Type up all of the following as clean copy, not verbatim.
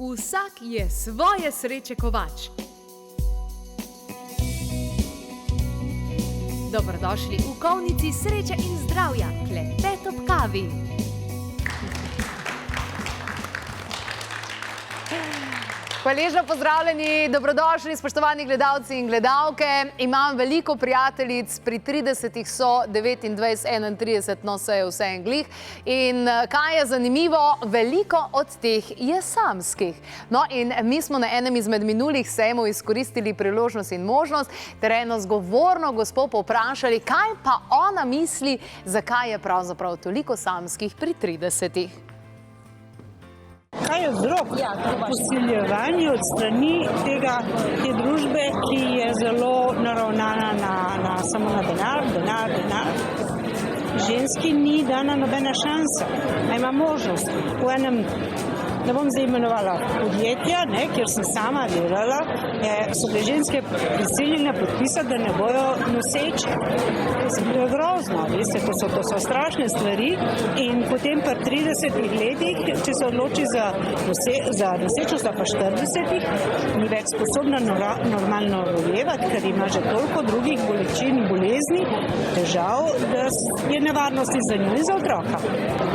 Vsak je svoje sreče kovač. Dobrodošli v kovnici sreče in zdravja, klepet ob kavi. Hvaležno pozdravljeni, dobrodošli, spoštovani gledalci in gledalke. Imam veliko prijateljic, pri 30 so 29, 31, no se je vse en glih. In kaj je zanimivo, veliko od teh je samskih. No in mi smo na enem izmed minulih sejmov izkoristili priložnost in možnost ter eno zgovorno gospo povprašali, kaj pa ona misli, zakaj je pravzaprav toliko samskih pri 30. Kaj je vzrok posiljevanja od strani te družbe, ki je zelo naravnana samo na denar? Ženski ni dana nobena šansa, ima možnost. V enem, ne bom zdaj imenovala podjetja, kjer sem sama delala, so bile ženske prisiljene podpisati, da ne bojo noseče. To je grozno, veste, to so strašne stvari in potem pa 30 letih, če se odloči za nosečnost, pa 40, ni več sposobna normalno rojevati, ker ima že toliko drugih bolečin in bolezni, težav, da je nevarnosti za njo in za otroka.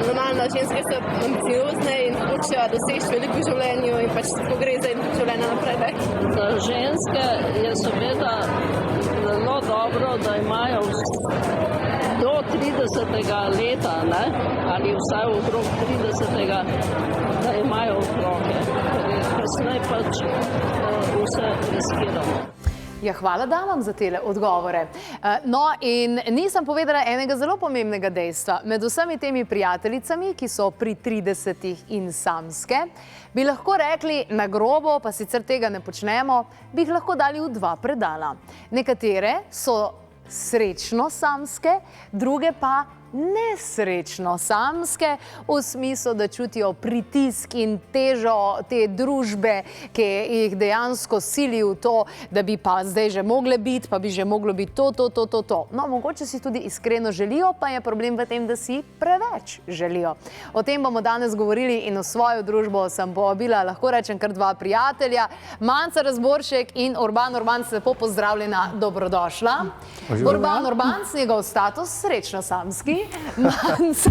Normalno, ženske so ambiciozne in hočejo doseči veliko v življenju in pač tako gre za življenje napredek. Za ženske je seveda zelo dobro, da imajo do 30. leta, ali vsaj okrog 30. da imajo otroke, ker kasneje pač vse riskiramo. Ja, hvala damam za tele odgovore. No, in nisem povedala enega zelo pomembnega dejstva. Med vsemi temi prijateljicami, ki so pri 30 in samske, bi lahko rekli na grobo, pa sicer tega ne počnemo, bi jih lahko dali v dva predala. Nekatere so srečno samske, druge pa nesrečno samske, v smislu, da čutijo pritisk in težo te družbe, ki jih dejansko sili v to, da bi pa zdaj že mogle biti, pa bi že moglo biti to. No, mogoče si tudi iskreno želijo, pa je problem v tem, da si preveč želijo. O tem bomo danes govorili in v svojo družbo sem povabila, lahko rečem kar dva prijatelja, Manca Razboršek in Urban Urbanc, lepo pozdravljena, dobrodošla. Urban Urbanc, njegov status, srečno samski. Manca,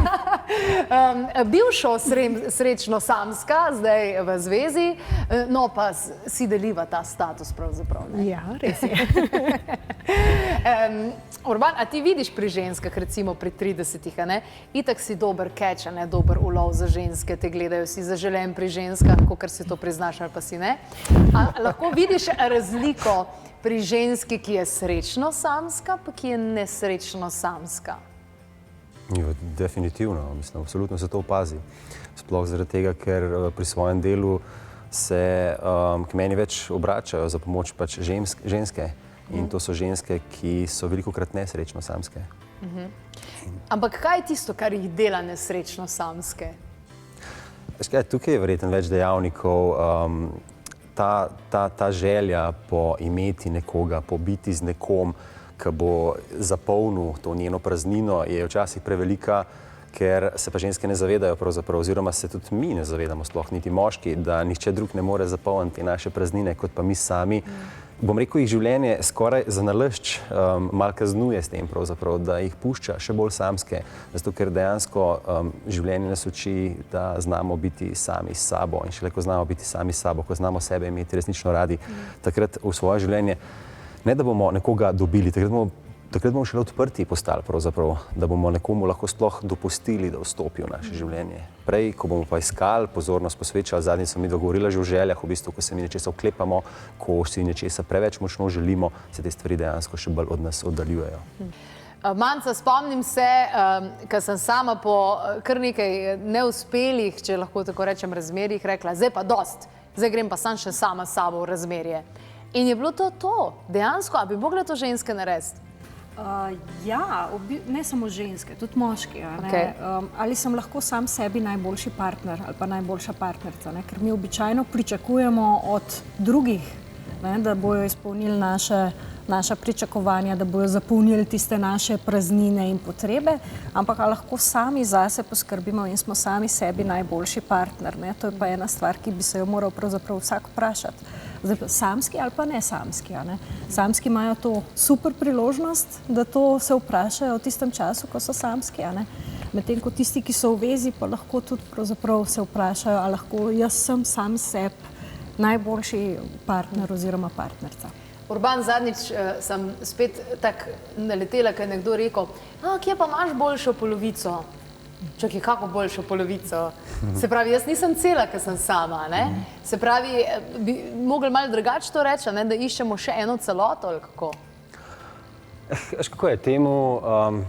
bivšo srečno samska, zdaj v zvezi, no pa si deliva ta status pravzaprav. Ja, res je. Urban, a ti vidiš pri ženskah, recimo pri 30-ih, itak si dober catch, dober ulov za ženske, te gledajo si zaželen pri ženskah, kakor si to priznaš ali pa si ne. A lahko vidiš razliko pri ženski, ki je srečno samska, pa ki je nesrečno samska? Definitivno, mislim, absolutno se to opazi. Sploh zaradi tega, ker pri svojem delu se k meni več obračajo za pomoč pač ženske. In to so ženske, ki so velikokrat nesrečno samske. Ampak kaj je tisto, kar jih dela nesrečno samske? Tukaj je verjetno več dejavnikov. Ta želja po imeti nekoga, po biti z nekom, ki bo zapolnil to njeno praznino, je včasih prevelika, ker se pa ženske ne zavedajo pravzaprav, oziroma se tudi mi ne zavedamo, sploh niti moški, da nihče drug ne more zapolniti naše praznine, kot pa mi sami. Bom rekel, jih življenje skoraj zanalašč malo kaznuje s tem pravzaprav, da jih pušča še bolj samske, zato ker dejansko življenje nas uči, da znamo biti sami s sabo in šele ko znamo biti sami s sabo, ko znamo sebe imeti resnično radi, takrat v svoje življenje, ne da bomo nekoga dobili, takrat bomo šele odprti postali pravzaprav, da bomo nekomu lahko sploh dopustili, da vstopi v naše življenje. Prej, ko bomo pa iskali, pozornost posvečali, zadnjič sem mi dogovorila že o željah, v bistvu, ko se mi nečesa oklepamo, ko si nečesa preveč močno želimo, se te stvari dejansko še bolj od nas oddaljujejo. Manca, spomnim se, ko sem sama po kar nekaj neuspelih, če lahko tako rečem, razmerjih, rekla, zdaj pa dost, zdaj grem pa sam še sama s sabo v razmerje. In je bilo to, dejansko, a bi mogle to ženske narediti? Ja, ne samo ženske, tudi moški. Ali sem lahko sam sebi najboljši partner ali pa najboljša partnerica, ker mi običajno pričakujemo od drugih ne, da bojo izpolnili naša pričakovanja, da bojo zapolnili tiste naše praznine in potrebe, ampak lahko sami zase poskrbimo in smo sami sebi najboljši partner. Ne. To je pa ena stvar, ki bi se jo moral pravzaprav vsak vprašati. Zdaj, samski ali pa ne samski. Ne. Samski imajo to super priložnost, da to se vprašajo v tistem času, ko so samski. Ne. Medtem ko tisti, ki so v vezi, pa lahko tudi pravzaprav se vprašajo, ali lahko jaz sem sam sebi najboljši partner oziroma partnerca. Urban, zadnjič sem spet tako naletela, ko je nekdo rekel, kje pa imaš boljšo polovico? Čakaj, kako boljšo polovico? Se pravi, jaz nisem cela, ker sem sama, ne? Se pravi, bi mogli malo drugače to reči, ne? Da iščemo še eno celoto, ali kako? Veš, kako je temu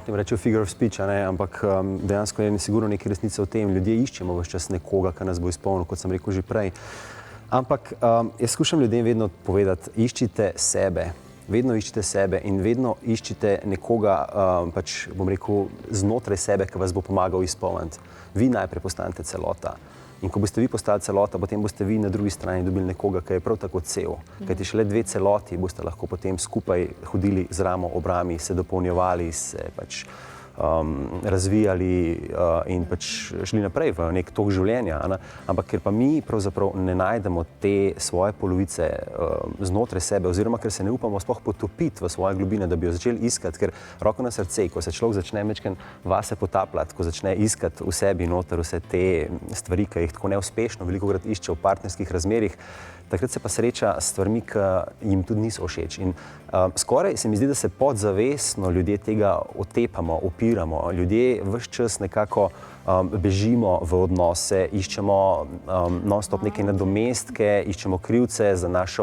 rečejo figure of speech, ne? Ampak dejansko je sigurno nekaj resnice v tem. Ljudje iščemo ves čas nekoga, ki nas bo izpolnil, kot sem rekel že prej. Ampak jaz skušam ljudem vedno povedati, iščite sebe. Vedno iščite sebe in vedno iščite nekoga, pač bom rekel, znotraj sebe, ki vas bo pomagal izpolniti. Vi najprej postanete celota. In ko boste vi postali celota, potem boste vi na drugi strani dobili nekoga, ki je prav tako cel. Kajti šele dve celoti boste lahko potem skupaj hodili z ramo ob rami, se dopolnjevali, se pač razvijali in pač šli naprej v nek tok življenja. Ne? Ampak ker pa mi pravzaprav ne najdemo te svoje polovice znotraj sebe, oziroma ker se ne upamo sploh potopiti v svoje globine, da bi jo začeli iskati, ker roko na srce, ko se človek začne mečken vase potapljati, ko začne iskati v sebi noter vse te stvari, ki jih tako neuspešno velikokrat išče v partnerskih razmerjih, takrat se pa sreča s stvarmi, ki jim tudi niso všeč. In skoraj se mi zdi, da se podzavestno ljudje tega otepamo, opiramo. Ljudje ves čas nekako bežimo v odnose, iščemo non-stop neke nadomestke, iščemo krivce za naš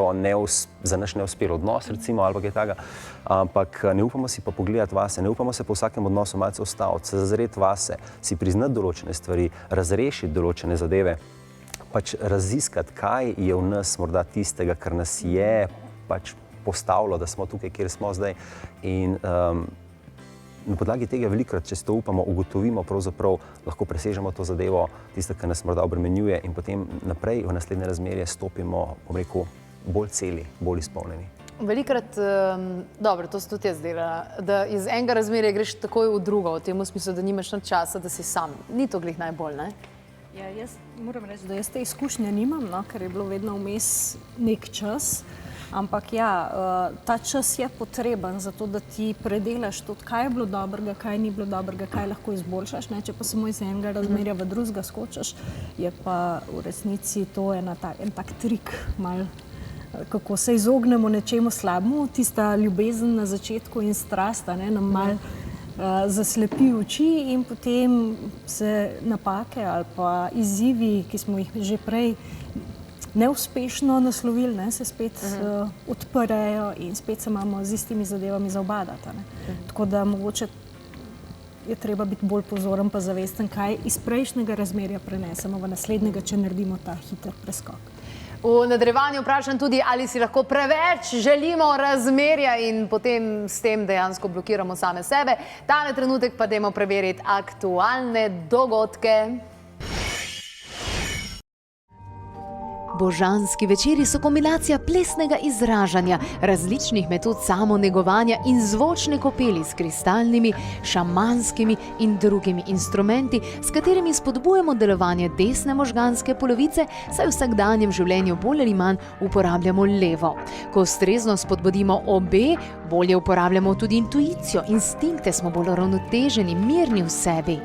neuspel odnos, recimo, ali pa kaj takega. Ampak ne upamo si pa pogledati vase, ne upamo se po vsakem odnosu malce ustaviti, se zazreti vase, si priznati določene stvari, razrešiti določene zadeve. Pač raziskati, kaj je v nas morda tistega, kar nas je pač postavilo, da smo tukaj, kjer smo zdaj. In na podlagi tega velikokrat, če se to upamo, ugotovimo, pravzaprav lahko presežemo to zadevo, tisto, kar nas morda obremenjuje in potem naprej v naslednje razmerje stopimo, bom rekel, bolj celi, bolj izpolnjeni. Velikokrat, dobro, to se tudi jaz delala, da iz enega razmerja greš takoj v drugo, v tem smislu, da nimaš nič časa, da si sam. Ni to glih najbolj, ne? Ja, jaz moram reči, da jaz te izkušnje nimam, no, ker je bilo vedno vmes nek čas, ampak ja, ta čas je potreben za to, da ti predelaš tudi, kaj je bilo dobrega, kaj ni bilo dobrega, kaj lahko izboljšaš, ne? Če pa samo iz enega razmerja v drugega skočiš, je pa v resnici to en tak trik, malo, kako se izognemo nečemu slabemu, tista ljubezen na začetku in strast, ne, nam malo zaslepi oči in potem se napake ali pa izzivi, ki smo jih že prej neuspešno naslovili, ne, se spet odprejo in spet se imamo z istimi zadevami zaobadati. Tako da mogoče je treba biti bolj pozoren pa zavesten, kaj iz prejšnjega razmerja prenesemo v naslednjega, če naredimo ta hiter preskok. V nadaljevanju vprašam tudi, ali si lahko preveč želimo razmerja in potem s tem dejansko blokiramo same sebe. Tale trenutek pa dajmo preveriti aktualne dogodke. Božanski večeri so kombinacija plesnega izražanja, različnih metod samonegovanja in zvočne kopeli s kristalnimi, šamanskimi in drugimi instrumenti, s katerimi spodbujamo delovanje desne možganske polovice, saj v vsakdanjem življenju bolj ali manj uporabljamo levo. Ko ustrezno spodbudimo obe, bolje uporabljamo tudi intuicijo, instinkte, smo bolj uravnoteženi, mirni v sebi.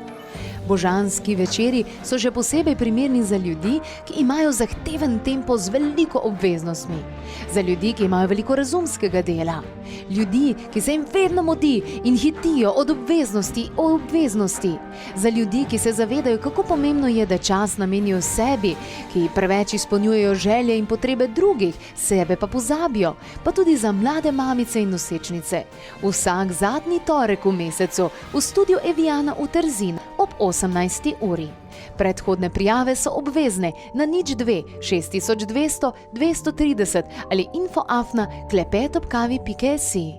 Božanski večeri so še posebej primerni za ljudi, ki imajo zahteven tempo z veliko obveznostmi. Za ljudi, ki imajo veliko razumskega dela. Ljudi, ki se jim vedno mudi in hitijo od obveznosti o obveznosti. Za ljudi, ki se zavedajo, kako pomembno je, da čas namenijo sebi, ki preveč izpolnjujejo želje in potrebe drugih, sebe pa pozabijo. Pa tudi za mlade mamice in nosečnice. Vsak zadnji torek v mesecu v studiu Eviana v Trzin ob 18. uri. Predhodne prijave so obvezne na 02 6200 230 ali info@klepetobkavi.si.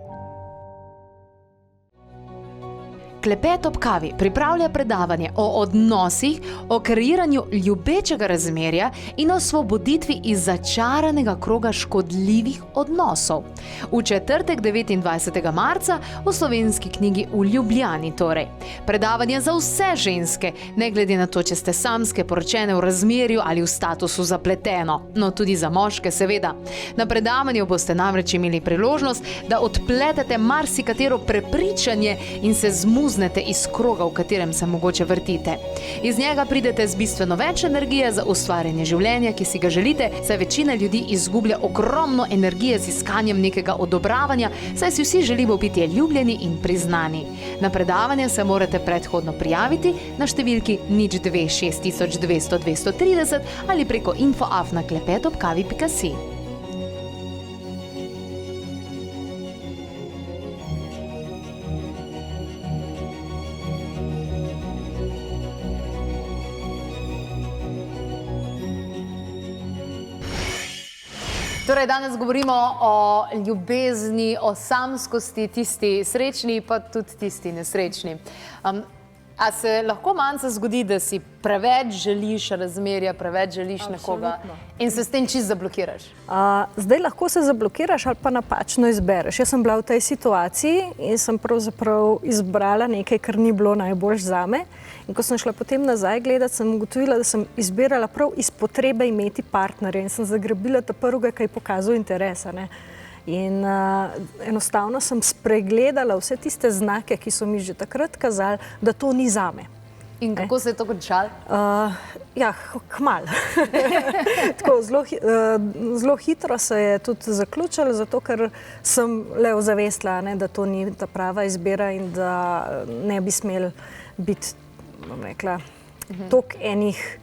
Klepet ob kavi pripravlja predavanje o odnosih, o kreiranju ljubečega razmerja in o osvoboditvi iz začaranega kroga škodljivih odnosov. V četrtek 29. marca v Slovenski knjigi v Ljubljani torej. Predavanje za vse ženske, ne glede na to, če ste samske, poročene, v razmerju ali v statusu zapleteno. No, tudi za moške seveda. Na predavanju boste namreč imeli priložnost, da odpletete marsikatero prepričanje in se zmuznete iz kroga, v katerem se mogoče vrtite. Iz njega pridete z bistveno več energije za ustvarjanje življenja, ki si ga želite, saj večina ljudi izgublja ogromno energije z iskanjem nekega odobravanja, saj si vsi želimo biti ljubljeni in priznani. Na predavanje se morate predhodno prijaviti na številki 026 200 230 ali preko info@klepetobkavi.si. Torej, danes govorimo o ljubezni, o samskosti, tisti srečni, pa tudi tisti nesrečni. A se lahko manjce zgodi, da si preveč želiš razmerja, preveč želiš nekoga in se s tem čisto zablokiraš? Zdaj lahko se zablokiraš ali pa napačno izbereš. Jaz sem bila v tej situaciji in sem pravzaprav izbrala nekaj, kar ni bilo najboljš zame. In ko sem šla potem nazaj gledati, sem ugotovila, da sem izbirala prav iz potrebe imeti partnerja in sem zagrabila ta prvega, ki je pokazal interesa. In enostavno sem spregledala vse tiste znake, ki so mi že takrat kazali, da to ni zame. In kako se je to končalo? Ja, kmalu. Tako, zelo hitro se je tudi zaključilo, zato ker sem le ozavestila, da to ni ta prava izbira in da ne bi smel biti, bom rekla, toliko enih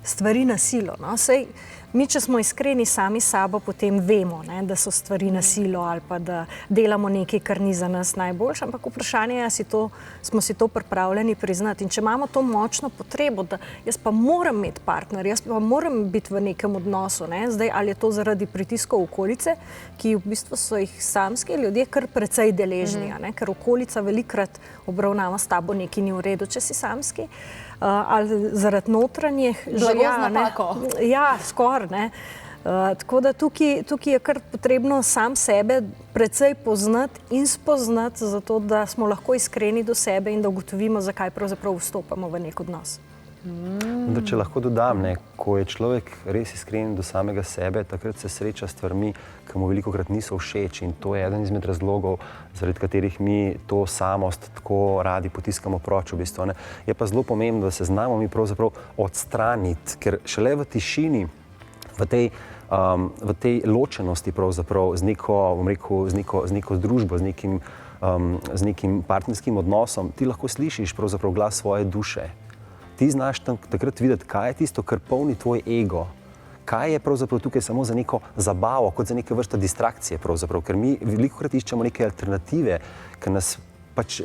stvari na silo. Sej, mi, če smo iskreni sami s sabo, potem vemo, da so stvari na silo ali pa da delamo nekaj, kar ni za nas najboljše, ampak vprašanje je, smo si to pripravljeni priznati. In če imamo to močno potrebo, da jaz pa moram imeti partner, jaz pa moram biti v nekem odnosu, zdaj ali je to zaradi pritiskov okolice, ki v bistvu so jih samski ljudje kar precej deležni, ker okolica velikokrat obravnava s tabo nekaj ni v redu, če si samski, ali zaradi notranjih želja. Ja, skoraj. Tako da tukaj je kar potrebno sam sebe precej poznati in spoznati, zato da smo lahko iskreni do sebe in da ugotovimo, zakaj pravzaprav vstopamo v nek odnos. Če lahko dodam, ko je človek res iskren do samega sebe, takrat se sreča s stvarmi, ki mu velikokrat niso všeč, in to je eden izmed razlogov, zaradi katerih mi to samost tako radi potiskamo proč v bistvu. Je pa zelo pomembno, da se znamo mi pravzaprav odstraniti, ker šele v tišini, v tej ločenosti pravzaprav z neko, bom rekel, z neko družbo, z nekim partnerskim odnosom, ti lahko slišiš pravzaprav glas svoje duše. Ti znaš takrat videti, kaj je tisto, kar polni tvoj ego, kaj je pravzaprav tukaj samo za neko zabavo, kot za neke vrste distrakcije pravzaprav, ker mi velikokrat iščemo neke alternative, ki nas pač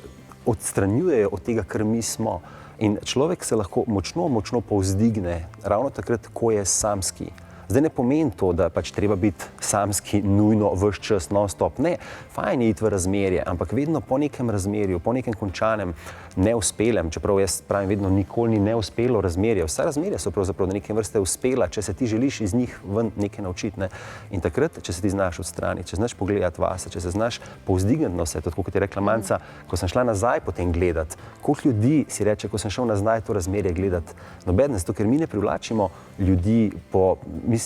odstranjujejo od tega, kar mi smo. In človek se lahko močno povzdigne ravno takrat, ko je samski. Zdaj ne pomeni to, da pač treba biti samski nujno ves čas, non-stop. Ne, fajn je iti v razmerje, ampak vedno po nekem razmerju, po nekem končanem, neuspelem, čeprav jaz pravim, vedno nikoli ni neuspelo razmerje. Vsa razmerja so pravzaprav do neke vrste uspela, če se ti želiš iz njih ven nekaj naučiti. In takrat, če se ti znaš odstraniti, če znaš pogledati vase, če se znaš povzdigniti na vse, tako kot je rekla Manca, ko sem šla nazaj potem gledati, koliko ljudi si reče, ko sem šel nazaj to razmerje gledati, nobeden, zato ker mi ne privlačimo ljudi po,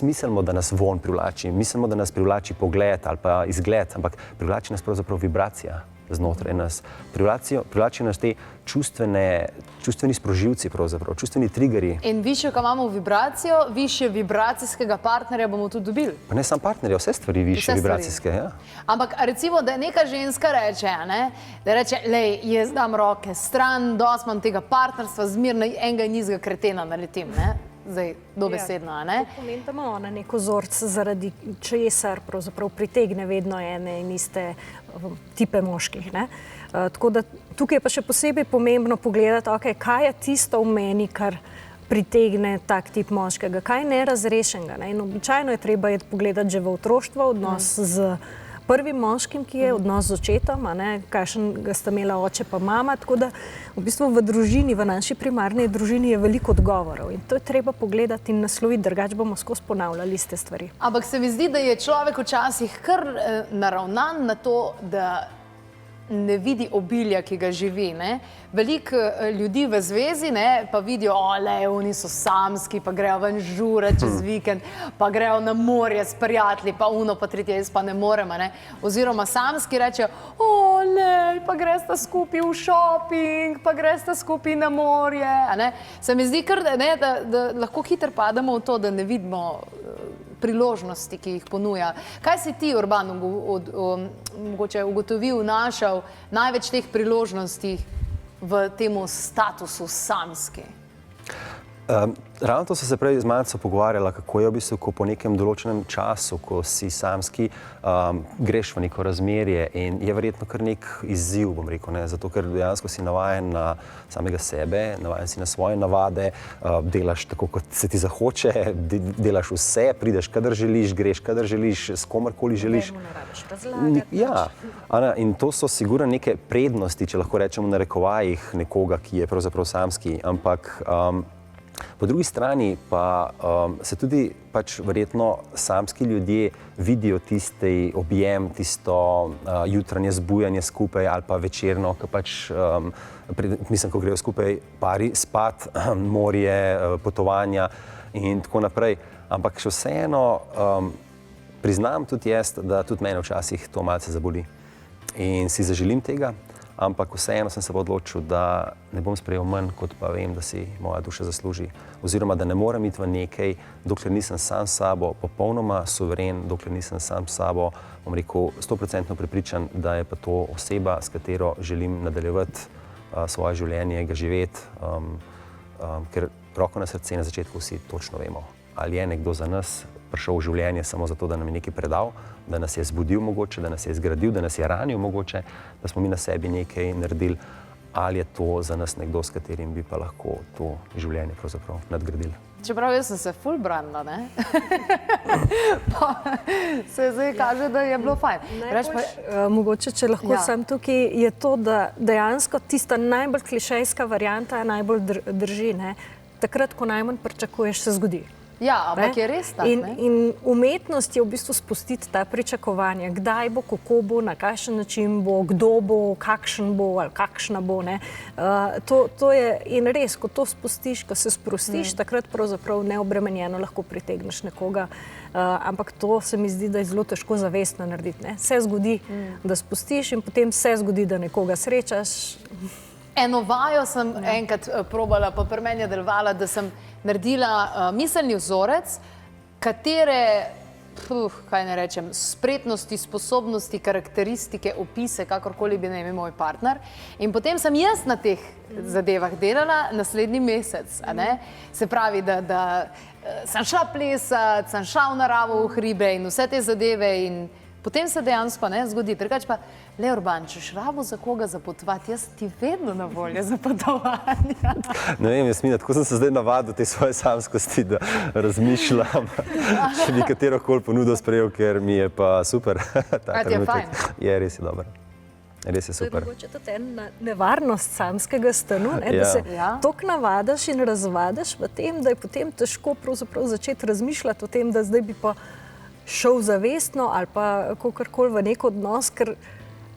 mislimo, da nas von privlači, mislimo, da nas privlači pogled ali pa izgled, ampak privlači nas pravzaprav vibracija znotraj nas. Privlačijo nas te čustveni sprožilci, pravzaprav, čustveni triggerji. In višjo, ko imamo vibracijo, višje vibracijskega partnerja bomo tudi dobili. Pa ne samo partnerja, vse stvari višje vibracijske. Ja. Ampak recimo, da neka ženska reče, da reče, lej, jaz dam roke stran, dosti imam tega partnerstva, zmirno enega in nizga kretena naletim, zdaj dobesedno, To pomeni, da ima ona nek vzorec, zaradi česar pravzaprav pritegne vedno ene in iste tipe moških. Tako da tukaj je pa še posebej pomembno pogledati, kaj je tisto v meni, kar pritegne tak tip moškega, kaj je nerazrešenega. In običajno je treba pogledati že v otroštvo, odnos z prvim moškim, ki je odnos z očetom, kakšen ga sta imela oče pa mama, tako da v bistvu v družini, v naši primarni družini je veliko odgovorov in to je treba pogledati in nasloviti, drugače bomo skozi ponavljali iste stvari. Ampak se mi zdi, da je človek včasih kar naravnan na to, da ne vidi obilja, ki ga živi. Veliko ljudi v zvezi pa vidijo, oni so samski, pa grejo ven žurat čez vikend, pa grejo na morje s prijatelji, pa pa tretje, jaz pa ne morem. Oziroma samski rečejo, pa gresta skupaj v šoping, pa gresta skupaj na morje. Se mi zdi kar, da lahko hitro pademo v to, da ne vidimo priložnosti, ki jih ponuja. Kaj si ti, Urban, mogoče ugotovil, našel največ teh priložnosti v temu statusu samski? Ravno to so se prej z Manco pogovarjala, kako je v bistvu, ko po nekem določenem času, ko si samski, greš v neko razmerje in je verjetno kar nek izziv, bom rekel, zato ker dejansko si navajen na samega sebe, navajen si na svoje navade, delaš tako, kot se ti zahoče, delaš vse, prideš, kadar želiš, greš, kadar želiš, s komarkoli želiš. Ne rabiš razlagati. Ja, in to so sigurno neke prednosti, če lahko rečemo na narekovajih nekoga, ki je pravzaprav samski, ampak po drugi strani pa se tudi pač verjetno samski ljudje vidijo tisti objem, tisto jutranje zbujanje skupaj ali pa večerno, ko pač, mislim, ko grejo skupaj pari spat, morje, potovanja in tako naprej. Ampak še vseeno priznam tudi jaz, da tudi mene včasih to malce zaboli in si zaželim tega. Ampak vseeno sem se odločil, da ne bom sprejel manj, kot pa vem, da si moja duša zasluži. Oziroma, da ne morem iti v nekaj, dokler nisem sam s sabo popolnoma suveren, dokler nisem sam s sabo, bom rekel, 100% prepričan, da je pa to oseba, s katero želim nadaljevati svoje življenje, ga živeti, ker roko na srce na začetku vsi točno vemo, ali je nekdo za nas prišel v življenje samo zato, da nam je nekaj predal, da nas je zbudil mogoče, da nas je zgradil, da nas je ranil mogoče, da smo mi na sebi nekaj naredili, ali je to za nas nekdo, s katerim bi pa lahko to življenje pravzaprav nadgradili. Čeprav jaz sem se ful branila, pa se zdaj kaže, da je bilo fajn. Mogoče, če lahko sem tukaj, je to, da dejansko tista najbolj klišejska varianta najbolj drži. Takrat, ko najmanj pričakuješ, se zgodi. Ja, ampak je res tako. In umetnost je v bistvu spustiti ta pričakovanja, kdaj bo, kako bo, na kakšen način bo, kdo bo, kakšen bo ali kakšna bo. To je in res, ko to spustiš, ko se sprostiš, takrat pravzaprav neobremenjeno lahko pritegneš nekoga. Ampak to se mi zdi, da je zelo težko zavestno narediti. Se zgodi, da spustiš in potem se zgodi, da nekoga srečaš. Eno vajo sem enkrat probala, pa pri meni je delovala, da sem naredila miselni vzorec, katere, kaj ne rečem, spretnosti, sposobnosti, karakteristike, opise, kakorkoli bi naj imel moj partner. In potem sem jaz na teh zadevah delala naslednji mesec. Se pravi, da sem šla plesati, sem šla v naravo, v hribe in vse te zadeve in potem se dejansko zgodi. Drugače pa, Urban, če šrabo za koga zapotovati, jaz ti vedno na voljo za potovanja. Ne vem, Jasmina, tako sem se zdaj navadil te svoje samskosti, da razmišljam, če bi katerokoli ponudil sprejel, ker mi je pa super. A ti je fajn? Je, res je dobro. Res je super. To je mogoče tudi ena nevarnost samskega stanu, da se toliko navadaš in razvadaš v tem, da je potem težko pravzaprav začeti razmišljati o tem, da zdaj bi pa šel zavestno ali pa kakorkoli v nek odnos, ker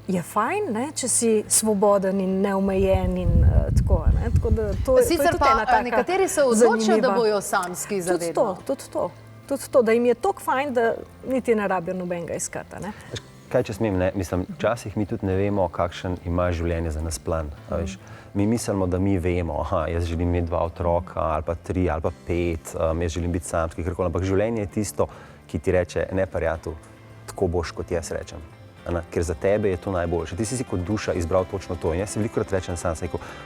je fajn, če si svoboden in neomejen in tako. Tako da to je tudi ena taka zanimiva. Nekateri se odločijo, da bojo samski za vedno. Tudi to, da jim je toliko fajn, da niti ne rabijo nobenega iskati. Kaj, če smem, mislim, včasih mi tudi ne vemo, kakšen ima življenje za nas plan. Mi mislimo, da mi vemo, jaz želim imeti 2 otroka, ali pa 3, ali pa 5, jaz želim biti samski, karkoli, ampak življenje je tisto, ki ti reče, ne parjatu, tako boš, kot jaz rečem. Ker za tebe je to najboljše. Ti si kot duša izbral točno to. In jaz si velikokrat rečem sam,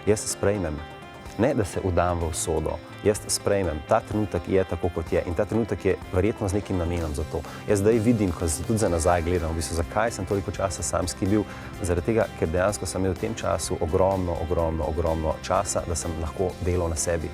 jaz sprejmem, ne da se udam v usodo, jaz sprejmem. Ta trenutek je tako, kot je in ta trenutek je verjetno z nekim namenom za to. Jaz zdaj vidim, ko se tudi za nazaj gledam, v bistvu, zakaj sem toliko časa samski bil, zaradi tega, ker dejansko sem imel v tem času ogromno časa, da sem lahko delal na sebi.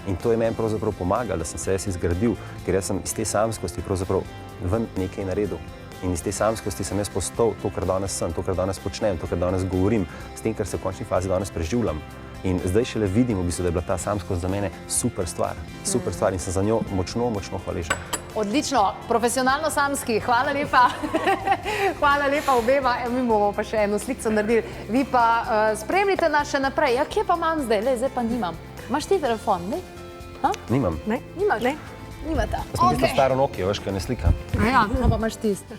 In to je meni pravzaprav pomagalo, da sem se jaz izgradil, ker jaz sem iz te samskosti pravzaprav ven nekaj naredil. In iz te samskosti sem jaz postal to, kar danes sem, to, kar danes počnem, to, kar danes govorim, s tem, kar se v končni fazi danes preživljam. In zdaj šele vidim, v bistvu, da je bila ta samskost za mene super stvar in sem za njo močno, močno hvaležen. Odlično, profesionalno samski, hvala lepa. Hvala lepa obema, mi bomo pa še eno slikco naredili. Vi pa spremljite nas še naprej. Ja, kje pa imam zdaj? Zdaj pa nimam. Imaš ti telefon, ne? Nimam. Nimaš? Ne. Nimata. Jaz sem tisto staro Nokia, veš, kaj ne slikam. Ja, pa imaš tisto.